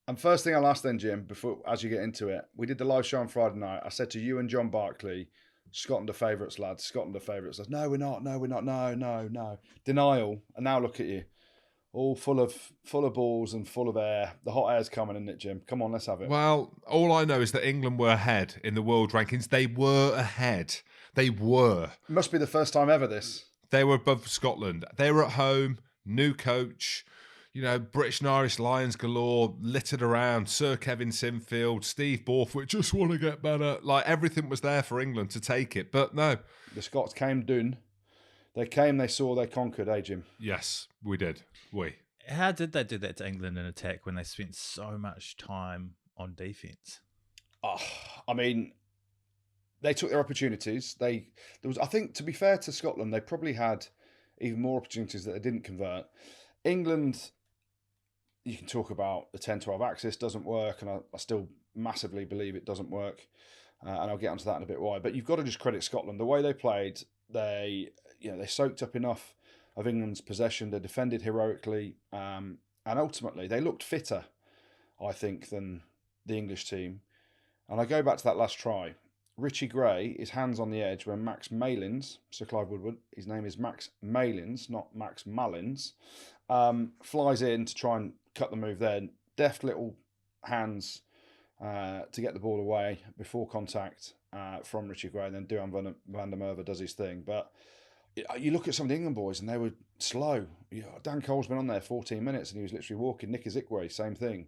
And first thing I'll ask then, Jim, before as you get into it, we did the live show on Friday night. I said to you and John Barkley, Scotland are favourites, lads. Scotland are favourites. No, we're not. No, we're not. No, no, no. Denial. And now look at you, all full of balls and full of air. The hot air's coming, isn't it, Jim? Come on, let's have it. Well, all I know is that England were ahead in the world rankings. They were ahead. They were. Must be the first time ever. This. They were above Scotland. They were at home. New coach. You know, British and Irish Lions galore, littered around. Sir Kevin Sinfield, Steve Borthwick, just want to get better. Like, everything was there for England to take it. But no. The Scots came done. They came, they saw, they conquered, eh, Jim? Yes, we did. How did they do that to England in attack when they spent so much time on defence? Oh, I mean, they took their opportunities. I think, to be fair to Scotland, they probably had even more opportunities that they didn't convert. England, you can talk about the 10-12 axis doesn't work, and I still massively believe it doesn't work, and I'll get onto that in a bit why. But you've got to just credit Scotland. The way they played, they soaked up enough of England's possession. They defended heroically, and ultimately they looked fitter, I think, than the English team. And I go back to that last try. Richie Gray, his hands on the edge when Max Malins, Sir Clive Woodward, his name is Max Malins, not Max Mullins, flies in to try and cut the move there. Deft little hands to get the ball away before contact from Richie Gray, and then Duhan van der Merwe does his thing. But you look at some of the England boys and they were slow. Dan Cole's been on there 14 minutes and he was literally walking. Nick Ezekwe, same thing.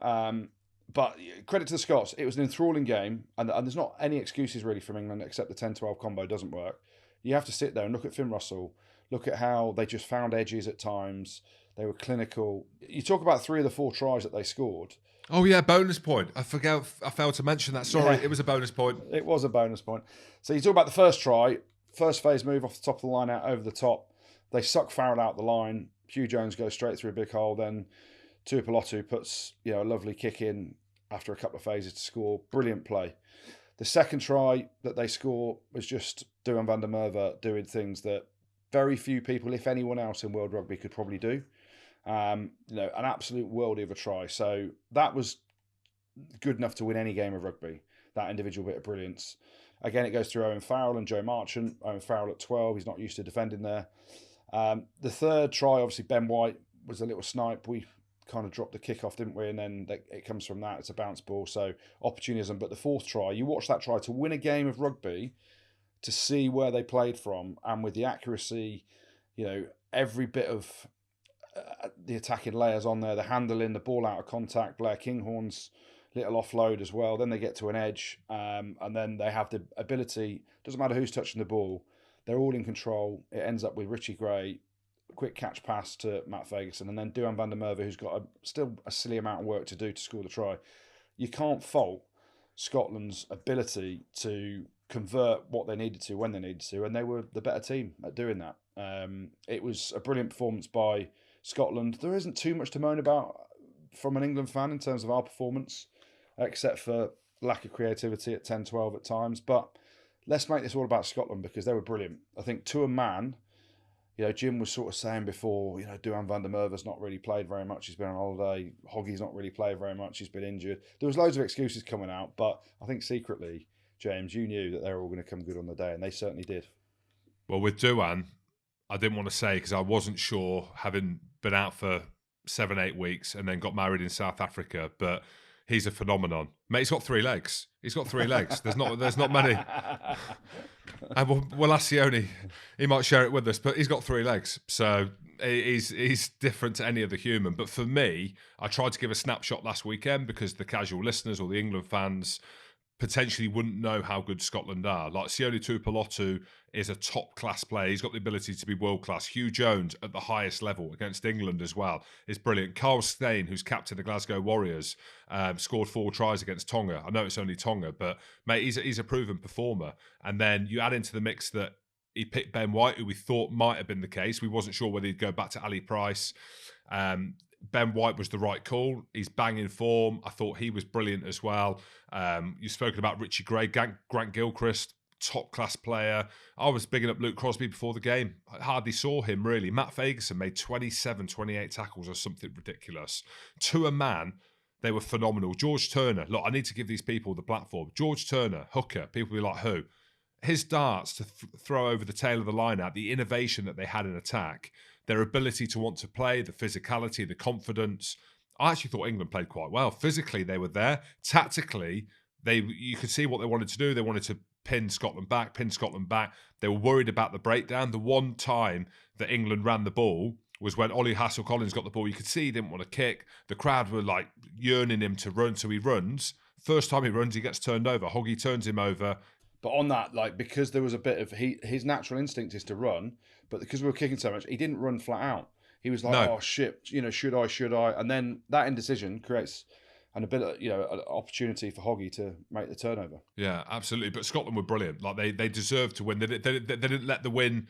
But credit to the Scots, it was an enthralling game, and there's not any excuses really from England except the 10-12 combo doesn't work. You have to sit there and look at Finn Russell, look at how they just found edges at times. They were clinical. You talk about 3 of the 4 tries that they scored. Oh, yeah, bonus point. I failed to mention that. Sorry, It was a bonus point. It was a bonus point. So you talk about the first try, first phase move off the top of the line out over the top. They suck Farrell out the line. Hugh Jones goes straight through a big hole. Then Tuipulotu puts a lovely kick in after a couple of phases to score. Brilliant play. The second try that they score was just Duhan van der Merwe doing things that very few people, if anyone else in world rugby, could probably do. An absolute worldie of a try. So that was good enough to win any game of rugby, that individual bit of brilliance. Again, it goes through Owen Farrell and Joe Marchant. Owen Farrell at 12, he's not used to defending there. The third try, obviously, Ben White was a little snipe. We kind of dropped the kickoff, didn't we? And then it comes from that. It's a bounce ball, so opportunism. But the fourth try, you watch that try to win a game of rugby, to see where they played from, and with the accuracy, every bit of the attacking layers on there, the handling, the ball out of contact, Blair Kinghorn's little offload as well. Then they get to an edge, and then they have the ability, doesn't matter who's touching the ball, they're all in control. It ends up with Richie Gray, quick catch pass to Matt Ferguson, and then Duhan van der Merwe, who's got still a silly amount of work to do to score the try. You can't fault Scotland's ability to convert what they needed to when they needed to, and they were the better team at doing that. It was a brilliant performance by Scotland. There isn't too much to moan about from an England fan in terms of our performance, except for lack of creativity at 10-12 at times. But let's make this all about Scotland because they were brilliant. I think to a man, Jim was sort of saying before, Duhan van der Merwe's not really played very much. He's been on holiday. Hoggy's not really played very much. He's been injured. There was loads of excuses coming out, but I think secretly, James, you knew that they were all going to come good on the day, and they certainly did. Well, with Duhan, I didn't want to say because I wasn't sure, having been out for 7-8 weeks and then got married in South Africa, but he's a phenomenon. Mate, he's got 3 legs. He's got 3 legs. There's not many. And we'll ask Sione. He might share it with us, but he's got 3 legs. So he's different to any other human. But for me, I tried to give a snapshot last weekend because the casual listeners or the England fans potentially wouldn't know how good Scotland are. Like Sione Tuipulotu is a top-class player. He's got the ability to be world-class. Hugh Jones at the highest level against England as well is brilliant. Carl Steyn, who's captain of Glasgow Warriors, scored 4 tries against Tonga. I know it's only Tonga, but mate, he's a proven performer. And then you add into the mix that he picked Ben White, who we thought might have been the case. We wasn't sure whether he'd go back to Ali Price. Ben White was the right call. He's banging form. I thought he was brilliant as well. You've spoken about Richie Gray, Grant Gilchrist, top-class player. I was bigging up Luke Crosby before the game. I hardly saw him, really. Matt Ferguson made 27, 28 tackles or something ridiculous. To a man, They were phenomenal. George Turner, look, I need to give these people the platform. George Turner, hooker, people be like, who? His darts to throw over the tail of the line out, the innovation that they had in attack, their ability to want to play, the physicality, the confidence. I actually thought England played quite well. Physically, they were there. Tactically, you could see what they wanted to do. They wanted to pin Scotland back. They were worried about the breakdown. The one time that England ran the ball was when Ollie Hassel-Collins got the ball. You could see he didn't want to kick. The crowd were like yearning him to run, so he runs. First time he runs, he gets turned over. Hoggy turns him over. But on that, like, because there was a bit of his natural instinct is to run, but because we were kicking so much, he didn't run flat out. He was like, oh shit, should I? And then that indecision creates an ability, an opportunity for Hoggy to make the turnover. Yeah, absolutely. But Scotland were brilliant. Like they deserved to win. They didn't let the win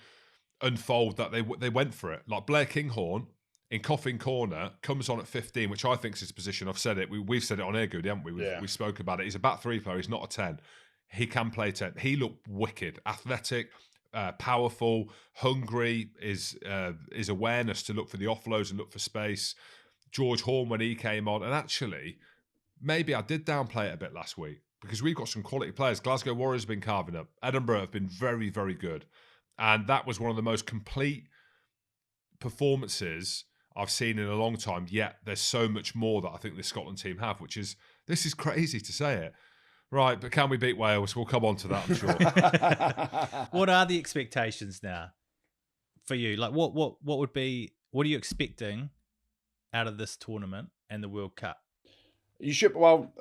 unfold. That they went for it. Like Blair Kinghorn in Coffin Corner comes on at 15, which I think is his position. I've said it. We've said it on air, good, haven't we? We spoke about it. He's a back three player. He's not a 10. He can play 10. He looked wicked, athletic, powerful, hungry. His awareness to look for the offloads and look for space. George Horn when he came on, and actually, maybe I did downplay it a bit last week because we've got some quality players. Glasgow Warriors have been carving up. Edinburgh have been very, very good, and that was one of the most complete performances I've seen in a long time. Yet there's so much more that I think this Scotland team have, this is crazy to say it. Right, but can we beat Wales? We'll come on to that, I'm sure. What are the expectations now for you? Like, what are you expecting out of this tournament and the World Cup? You should,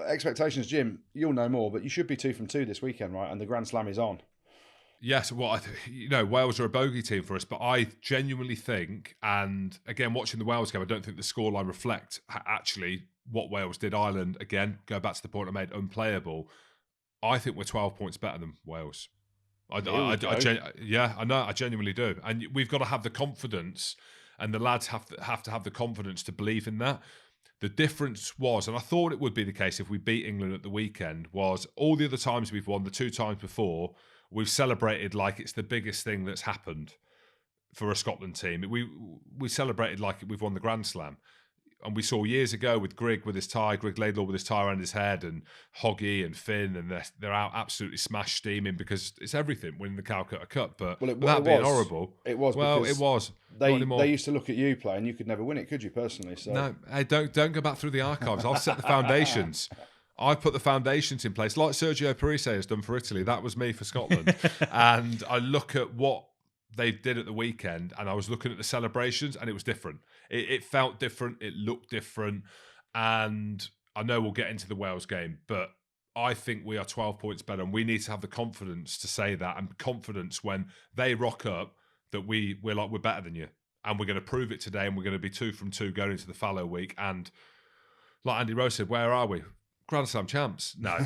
expectations, Jim, you'll know more, but you should be 2 from 2 this weekend, right? And the Grand Slam is on. Yes, well, Wales are a bogey team for us, but I genuinely think, and again, watching the Wales game, I don't think the scoreline reflect actually what Wales did. Ireland, again, go back to the point I made, unplayable. I think we're 12 points better than Wales. I know, I genuinely do. And we've got to have the confidence, and the lads have to have the confidence to believe in that. The difference was, and I thought it would be the case if we beat England at the weekend, was all the other times we've won, the 2 times before, we've celebrated like it's the biggest thing that's happened for a Scotland team. We celebrated like we've won the Grand Slam. And we saw years ago with Grigg with his tie, Grigg Laidlaw with his tie around his head, and Hoggy and Finn, and they're out absolutely smash steaming because it's everything winning the Calcutta Cup. But without being horrible, it was. Well, it was. They used to look at you play, and you could never win it, could you personally? So no, hey, don't go back through the archives. I've set the foundations. I've put the foundations in place, like Sergio Parise has done for Italy. That was me for Scotland. And I look at what they did at the weekend, and I was looking at the celebrations, and it was different. It felt different. It looked different. And I know we'll get into the Wales game, but I think we are 12 points better, and we need to have the confidence to say that, and confidence when they rock up that we're better than you, and we're going to prove it today, and we're going to be 2 from 2 going into the fallow week. And like Andy Rose said, where are we? Grand Slam champs? No.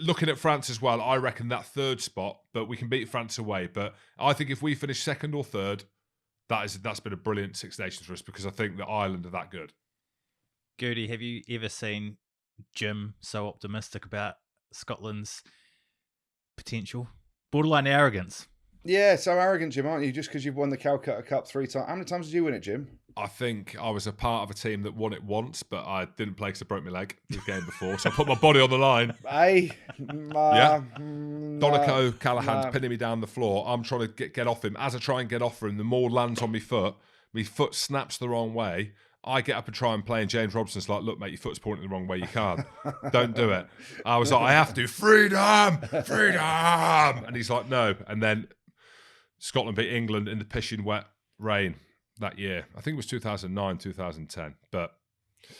Looking at France as well, I reckon that 3rd spot, but we can beat France away. But I think if we finish 2nd or 3rd, that's been a brilliant 6 Nations for us, because I think that Ireland are that good. Goody, have you ever seen Jim so optimistic about Scotland's potential? Borderline arrogance. Yeah, so arrogant, Jim, aren't you? Just because you've won the Calcutta Cup 3 times. How many times did you win it, Jim? I think I was a part of a team that won it once, but I didn't play because I broke my leg the game before, so I put my body on the line. Hey, Donico Callahan's pinning me down the floor. I'm trying to get off him. As I try and get off him, the more lands on my foot snaps the wrong way. I get up and try and play, and James Robson's like, look, mate, your foot's pointing the wrong way. You can't. Don't do it. I was like, I have to. Freedom! And he's like, no. And then Scotland beat England in the pissing wet rain that year. I think it was 2009, 2010. But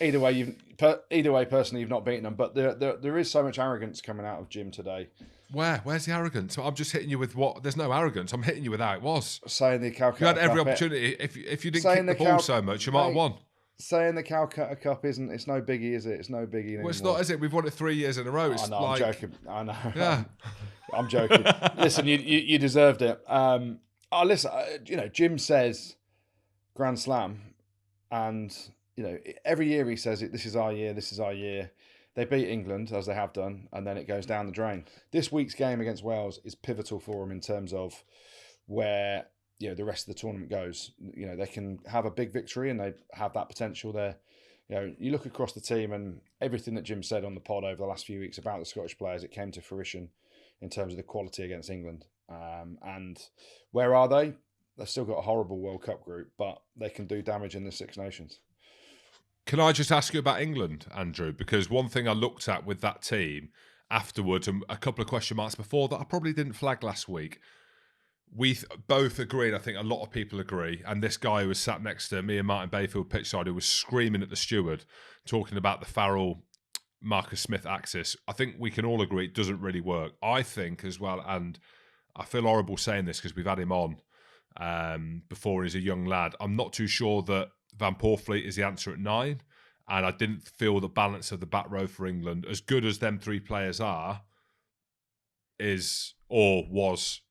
either way, personally, you've not beaten them. But there is so much arrogance coming out of Jim today. Where's the arrogance? I'm just hitting you with what? There's no arrogance. I'm hitting you with how it was. Saying the Calcutta Cup. You had every Cup, opportunity. If you didn't kick the ball so much, you might have won. Saying the Calcutta Cup isn't. It's no biggie, is it? It's no biggie anymore. Well, it's not, is it? We've won it 3 years in a row. It's I'm joking. I know. Yeah. I'm joking. Listen, you deserved it. Listen, Jim says Grand Slam, and every year he says it. This is our year. This is our year. They beat England, as they have done, and then it goes down the drain. This week's game against Wales is pivotal for them in terms of where the rest of the tournament goes. They can have a big victory, and they have that potential there You look across the team and everything that Jim said on the pod over the last few weeks about the Scottish players, it came to fruition in terms of the quality against England. And where are they? They've still got a horrible World Cup group, but they can do damage in the Six Nations. Can I just ask you about England, Andrew? Because one thing I looked at with that team afterwards, and a couple of question marks before that I probably didn't flag last week. We both agreed, I think a lot of people agree, and this guy who was sat next to me and Martin Bayfield pitchside, who was screaming at the steward, talking about the Farrell Marcus Smith axis, I think we can all agree it doesn't really work. I think as well, and I feel horrible saying this because we've had him on before he's a young lad. I'm not too sure that Van Poortvliet is the answer at 9, and I didn't feel the balance of the back row for England, as good as them 3 players are, is or was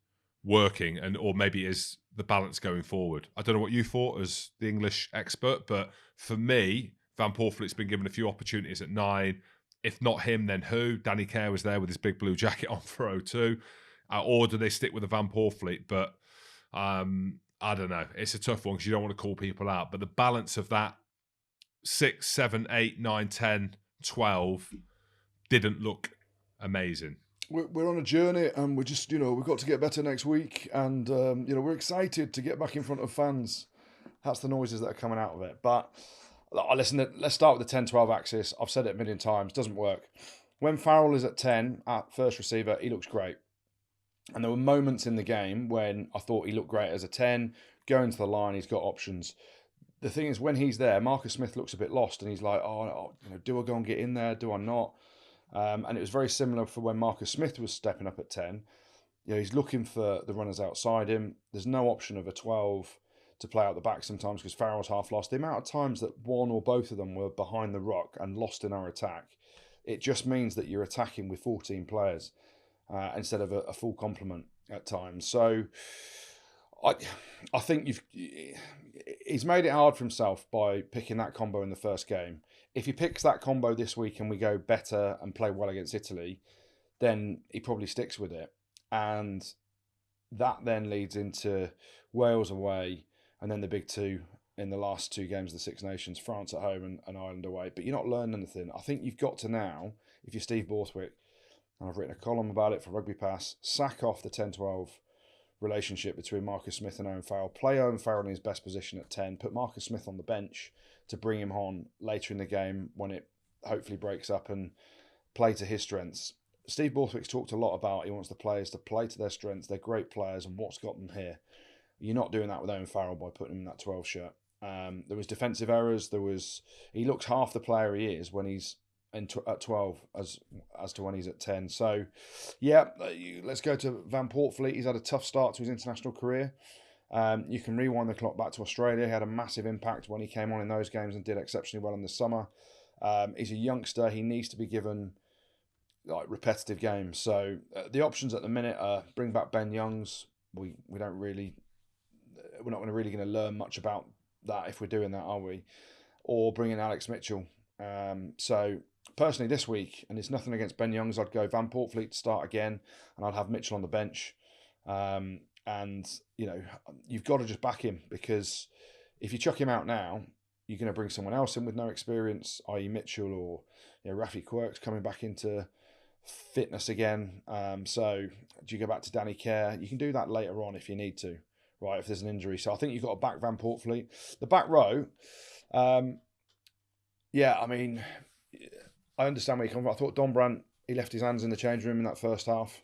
working, and or maybe is the balance going forward. I don't know what you thought as the English expert, but for me, Van Poortvliet's been given a few opportunities at 9. If not him, then who? Danny Care was there with his big blue jacket on for 0-2. Or do they stick with the Van Poortvliet? But I don't know. It's a tough one because you don't want to call people out. But the balance of that 6, 7, 8, 9, 10, 12 didn't look amazing. We're on a journey, and we're just, we've got to get better next week, and we're excited to get back in front of fans. That's the noises that are coming out of it. But listen, let's start with the 10-12 axis. I've said it a million times, doesn't work. When Farrell is at 10 at first receiver, he looks great. And there were moments in the game when I thought he looked great as a 10, going to the line, he's got options. The thing is, when he's there, Marcus Smith looks a bit lost, and he's like, do I go and get in there? Do I not? And it was very similar for when Marcus Smith was stepping up at 10. He's looking for the runners outside him. There's no option of a 12 to play out the back sometimes because Farrell's half lost. The amount of times that one or both of them were behind the rock and lost in our attack, it just means that you're attacking with 14 players instead of a full complement at times. So I think he's made it hard for himself by picking that combo in the first game. If he picks that combo this week and we go better and play well against Italy, then he probably sticks with it. And that then leads into Wales away and then the big 2 in the last 2 games of the Six Nations, France at home and Ireland away. But you're not learning anything. I think you've got to now, if you're Steve Borthwick, and I've written a column about it for Rugby Pass, sack off the 10-12 relationship between Marcus Smith and Owen Farrell. Play Owen Farrell in his best position at 10. Put Marcus Smith on the bench to bring him on later in the game when it hopefully breaks up, and play to his strengths. Steve Borthwick's talked a lot about he wants the players to play to their strengths. They're great players, and what's got them here. You're not doing that with Owen Farrell by putting him in that 12 shirt. There was defensive errors. He looks half the player he is when he's at 12 as to when he's at 10. So, yeah, let's go to Van Poortvliet. He's had a tough start to his international career. You can rewind the clock back to Australia. He had a massive impact when he came on in those games and did exceptionally well in the summer. He's a youngster. He needs to be given repetitive games. So the options at the minute are bring back Ben Youngs. We're not really going to learn much about that if we're doing that, are we? Or bring in Alex Mitchell. So personally this week, and it's nothing against Ben Youngs, I'd go Van Poortvliet to start again, and I'd have Mitchell on the bench. And, you've got to just back him, because if you chuck him out now, you're going to bring someone else in with no experience, i.e. Mitchell or Rafi Quirk's coming back into fitness again. So do you go back to Danny Care? You can do that later on if you need to, right, if there's an injury. So I think you've got to back Van Poortvliet. The back row, I understand where you come from. I thought Don Brandt, he left his hands in the change room in that first half.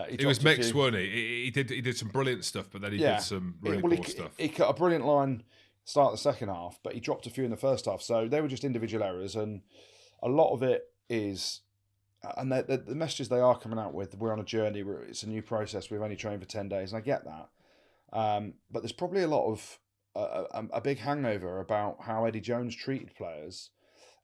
He was mixed, wasn't he? He did some brilliant stuff, but then he did some really poor stuff. He cut a brilliant line start the second half, but he dropped a few in the first half. So they were just individual errors, and a lot of it is, and the messages they are coming out with, we're on a journey, it's a new process, we've only trained for 10 days, and I get that. But there's probably a lot of, a big hangover about how Eddie Jones treated players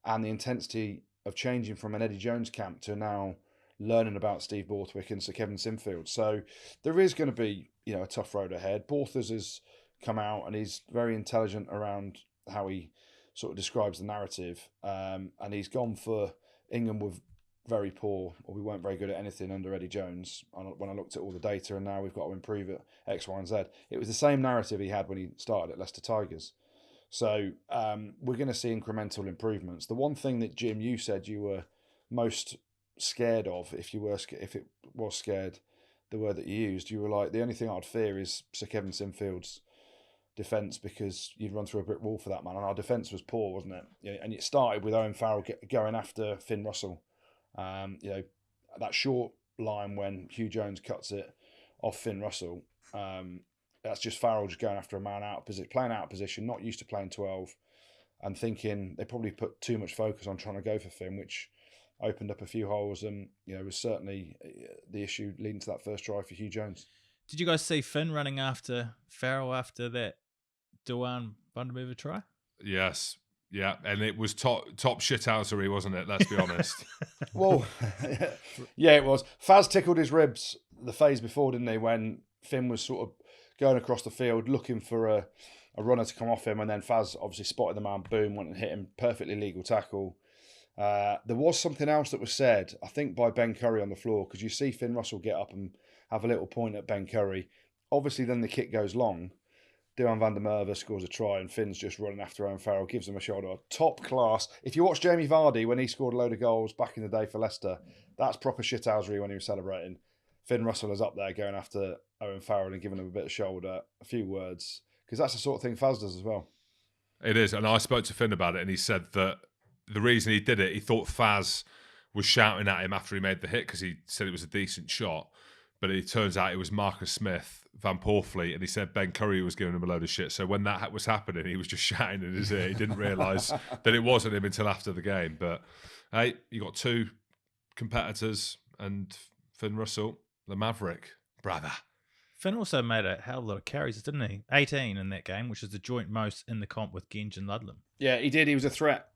and the intensity of changing from an Eddie Jones camp to now learning about Steve Borthwick and Sir Kevin Sinfield. So there is going to be, a tough road ahead. Borthers has come out and he's very intelligent around how he sort of describes the narrative. And he's gone for England with very poor, or we weren't very good at anything under Eddie Jones when I looked at all the data, and now we've got to improve it X, Y and Z. It was the same narrative he had when he started at Leicester Tigers. So we're going to see incremental improvements. The one thing that, Jim, you said you were most scared of, if it was scared, the word that you used, you were like, the only thing I'd fear is Sir Kevin Sinfield's defence, because you'd run through a brick wall for that man. And our defence was poor, wasn't it? And it started with Owen Farrell going after Finn Russell. That short line when Hugh Jones cuts it off Finn Russell. That's just Farrell just going after a man out of position, playing out of position, not used to playing 12, and thinking they probably put too much focus on trying to go for Finn, which opened up a few holes, and was certainly the issue leading to that first try for Hugh Jones. Did you guys see Finn running after Farrell after that Duhan Van der Merwe try? Yes. Yeah, and it was top shithousery, wasn't it? Let's be honest. Well, yeah, it was. Faz tickled his ribs the phase before, didn't he, when Finn was sort of going across the field looking for a runner to come off him, and then Faz obviously spotted the man, boom, went and hit him, perfectly legal tackle. There was something else that was said, I think, by Ben Curry on the floor, because you see Finn Russell get up and have a little point at Ben Curry. Obviously, then the kick goes long. Duhan Van der Merwe scores a try, and Finn's just running after Owen Farrell, gives him a shoulder. Top class. If you watch Jamie Vardy when he scored a load of goals back in the day for Leicester, that's proper shithousery when he was celebrating. Finn Russell is up there going after Owen Farrell and giving him a bit of shoulder, a few words, because that's the sort of thing Faz does as well. It is, and I spoke to Finn about it, and he said that the reason he did it, he thought Faz was shouting at him after he made the hit because he said it was a decent shot, but it turns out it was Marcus Smith, Van Porfleet, and he said Ben Curry was giving him a load of shit. So when that was happening, he was just shouting in his ear. He didn't realise that it wasn't him until after the game. But hey, you got two competitors, and Finn Russell, the Maverick, brother. Finn also made a hell of a lot of carries, didn't he? 18 in that game, which is the joint most in the comp with Genge and Ludlam. Yeah, he did. He was a threat.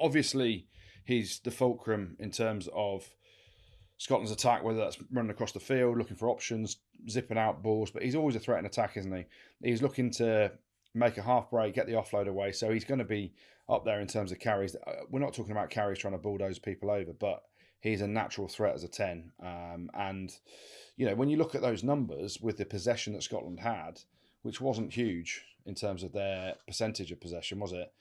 Obviously, he's the fulcrum in terms of Scotland's attack, whether that's running across the field, looking for options, zipping out balls, but he's always a threat in attack, isn't he? He's looking to make a half break, get the offload away, so he's going to be up there in terms of carries. We're not talking about carries trying to bulldoze people over, but he's a natural threat as a 10. And, when you look at those numbers with the possession that Scotland had, which wasn't huge in terms of their percentage of possession, was it?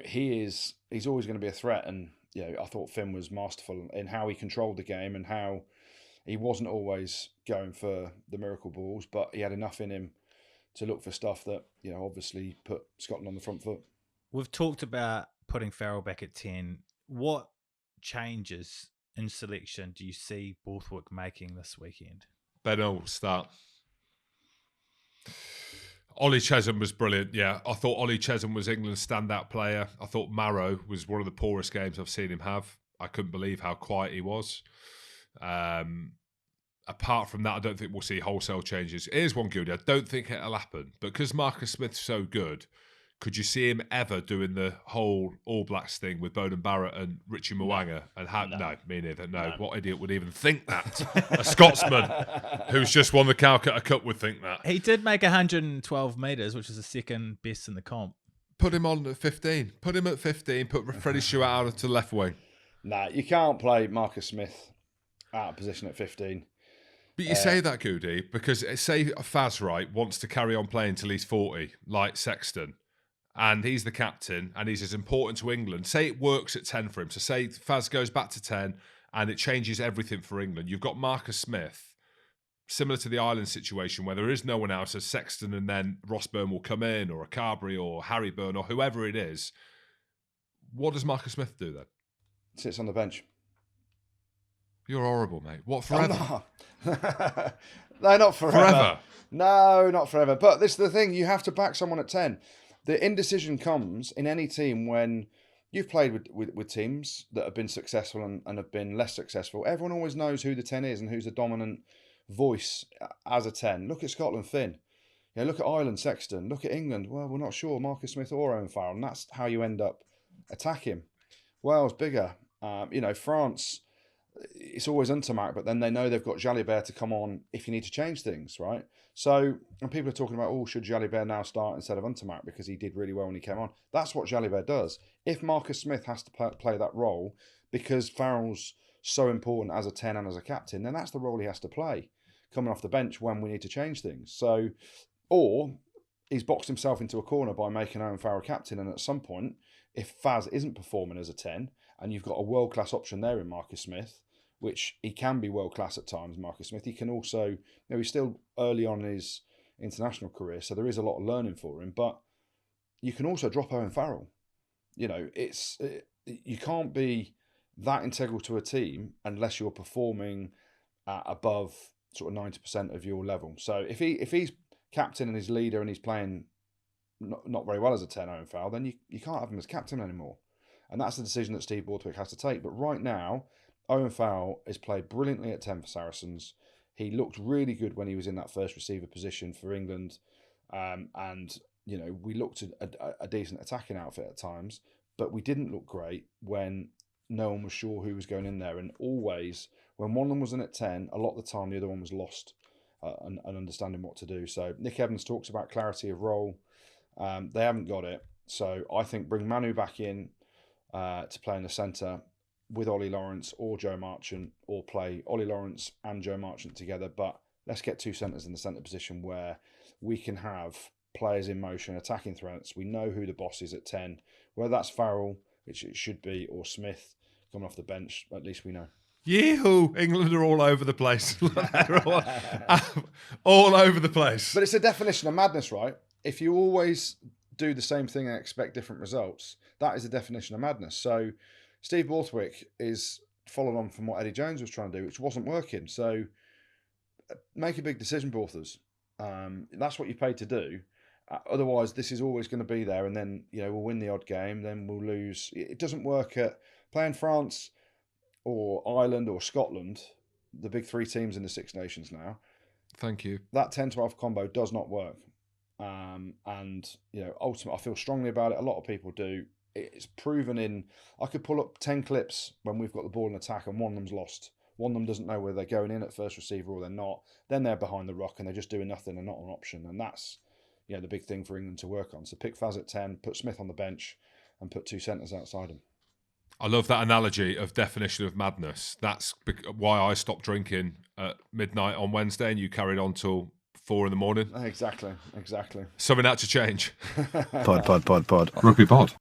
He's always going to be a threat, and I thought Finn was masterful in how he controlled the game and how he wasn't always going for the miracle balls, but he had enough in him to look for stuff that, obviously put Scotland on the front foot. We've talked about putting Farrell back at 10. What changes in selection do you see Borthwick making this weekend? Ben will start. Ollie Chesham was brilliant. Yeah, I thought Ollie Chesham was England's standout player. I thought Merwe was one of the poorest games I've seen him have. I couldn't believe how quiet he was. Apart from that, I don't think we'll see wholesale changes. Here's one, Gildy. I don't think it'll happen. But because Marcus Smith's so good, could you see him ever doing the whole All Blacks thing with Bowden Barrett and Richie Mwanga? No, me neither. No, what idiot would even think that? A Scotsman who's just won the Calcutta Cup would think that. He did make 112 metres, which is the second best in the comp. Put him on at 15. Put him at 15. Put Freddie Stewart out to the left wing. Nah, you can't play Marcus Smith out of position at 15. But you say that, Goody, because say Faz, right, wants to carry on playing till he's 40, like Sexton, and he's the captain, and he's as important to England. Say it works at 10 for him. So say Faz goes back to 10, and it changes everything for England. You've got Marcus Smith, similar to the Ireland situation, where there is no one else as Sexton, and then Ross Byrne will come in, or a Carberry, or Harry Byrne, or whoever it is. What does Marcus Smith do then? Sits on the bench. You're horrible, mate. What, forever? No, not forever. No, not forever. But this is the thing. You have to back someone at 10. The indecision comes in any team when you've played with teams that have been successful and have been less successful. Everyone always knows who the 10 is and who's the dominant voice as a 10. Look at Scotland, Finn. Look at Ireland, Sexton. Look at England. Well, we're not sure. Marcus Smith or Owen Farrell. And that's how you end up attacking. Wales, bigger. France, it's always Untermark, but then they know they've got Jalibert to come on if you need to change things, right? So, and people are talking about, should Jalibert now start instead of Untermark because he did really well when he came on. That's what Jalibert does. If Marcus Smith has to play that role because Farrell's so important as a 10 and as a captain, then that's the role he has to play, coming off the bench when we need to change things. So, or he's boxed himself into a corner by making Owen Farrell captain. And at some point, if Faz isn't performing as a 10, and you've got a world-class option there in Marcus Smith, which he can be world-class at times, Marcus Smith, he can also, he's still early on in his international career, so there is a lot of learning for him, but you can also drop Owen Farrell. You can't be that integral to a team unless you're performing above sort of 90% of your level. So if he's captain and he's leader and he's playing not very well as a 10, Owen Farrell, then you can't have him as captain anymore. And that's the decision that Steve Borthwick has to take. But right now, Owen Farrell has played brilliantly at 10 for Saracens. He looked really good when he was in that first receiver position for England. And we looked at a decent attacking outfit at times, but we didn't look great when no one was sure who was going in there. And always, when one of them was in at 10, a lot of the time the other one was lost and understanding what to do. So Nick Evans talks about clarity of role. They haven't got it. So I think bring Manu back in to play in the centre with Ollie Lawrence or Joe Marchant, or play Ollie Lawrence and Joe Marchant together. But let's get two centres in the centre position where we can have players in motion, attacking threats. We know who the boss is at 10. Whether that's Farrell, which it should be, or Smith coming off the bench, at least we know. Yee-hoo! England are all over the place. all over the place. But it's a definition of madness, right? If you always do the same thing and expect different results, that is the definition of madness. So Steve Borthwick is following on from what Eddie Jones was trying to do, which wasn't working. So make a big decision, Borthers. That's what you paid to do. Otherwise, this is always going to be there, and then we'll win the odd game, then we'll lose. It doesn't work at playing France or Ireland or Scotland, the big three teams in the Six Nations now. Thank you. That 10-12 combo does not work. Ultimately, I feel strongly about it. A lot of people do. It's proven I could pull up 10 clips when we've got the ball in attack and one of them's lost. One of them doesn't know whether they're going in at first receiver or they're not. Then they're behind the rock and they're just doing nothing and not an option. And that's the big thing for England to work on. So pick Faz at 10, put Smith on the bench and put two centres outside him. I love that analogy of definition of madness. That's why I stopped drinking at midnight on Wednesday and you carried on till 4 in the morning. Exactly. Something had to change. Pod. Rugby pod.